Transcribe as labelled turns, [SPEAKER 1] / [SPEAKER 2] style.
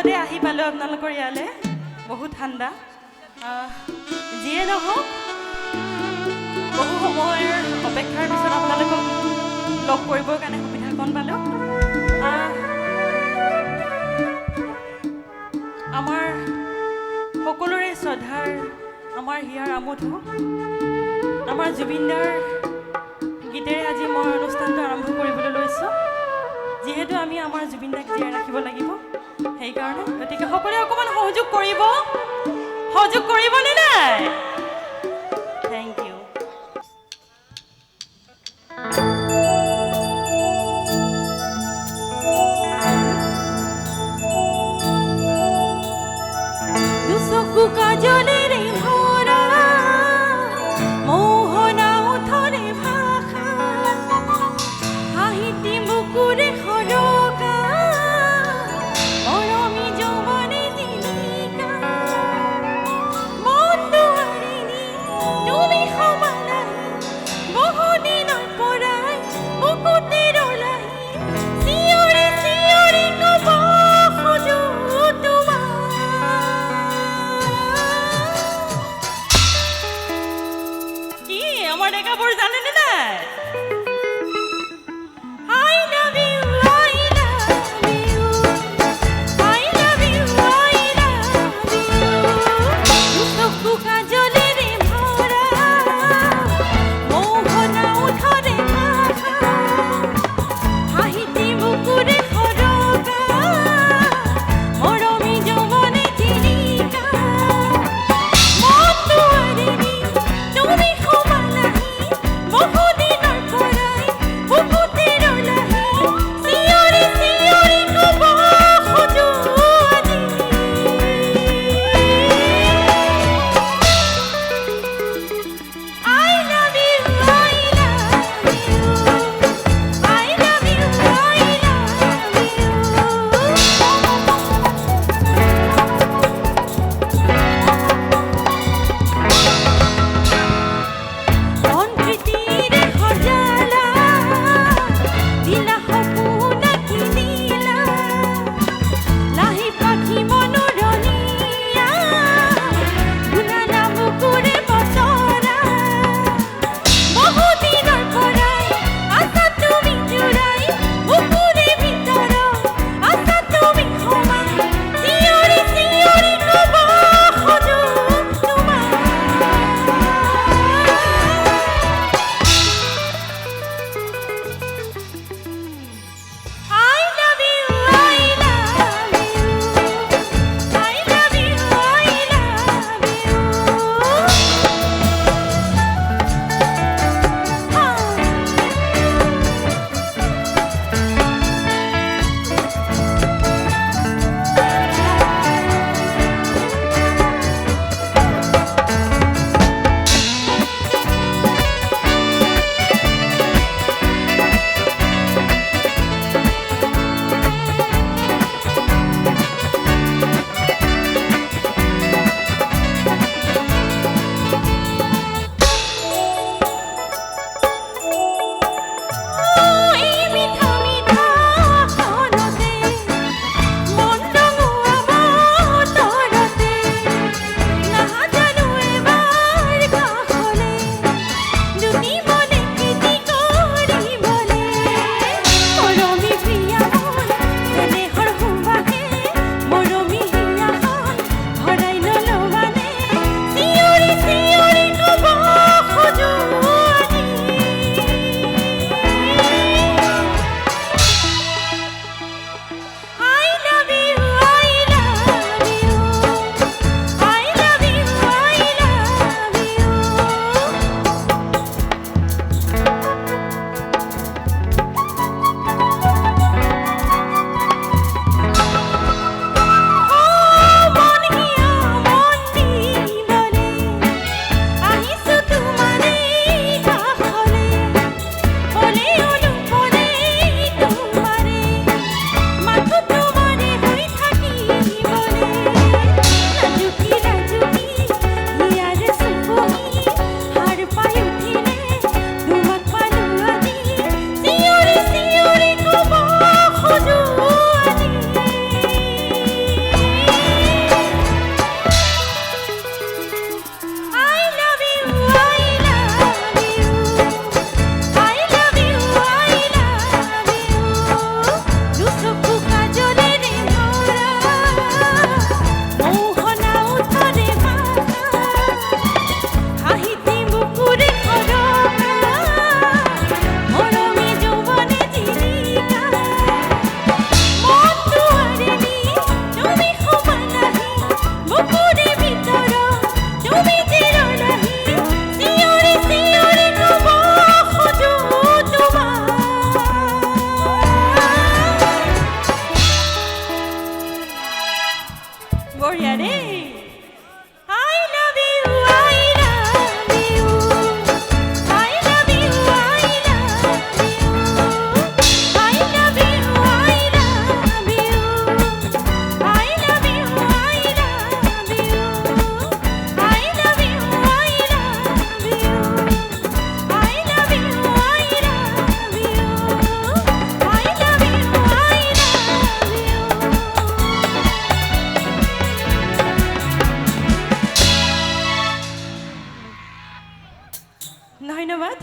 [SPEAKER 1] হঠাতে আহি পালোঁ আপোনালোকৰ ইয়ালৈ বহুত ঠাণ্ডা যিয়ে নহওক বহু সময়ৰ অপেক্ষাৰ পিছত আপোনালোকক লগ কৰিবৰ কাৰণে সুবিধাকণ পালোঁ আমাৰ সকলোৰে শ্ৰদ্ধাৰ আমাৰ হিয়াৰ আমোদো আমাৰ জুবিনদাৰ গীতেৰে আজি মই অনুষ্ঠানটো আৰম্ভ কৰিবলৈ লৈছোঁ যিহেতু আমি আমাৰ জুবিনদাক জীয়াই ৰাখিব লাগিব সেইকাৰণে গতিকে সকলোৱে অকণমান সহযোগ কৰিবনে নাই থেংক ইউ দুচকু কাজলেৰে ভৰা মোহনা উঠৰে ভাষা সাহিত্যি বুকুৰে সৰকা মৰমী যৌৱনে জিলিকা মন দুৱাৰে বঢ়িয়া দেই I love you, I love you. I love you, I love you. I love you, I love you. I love you, I love you. I love you, I love you. I love you, I love you. I love you, I love you. ধন্যবাদ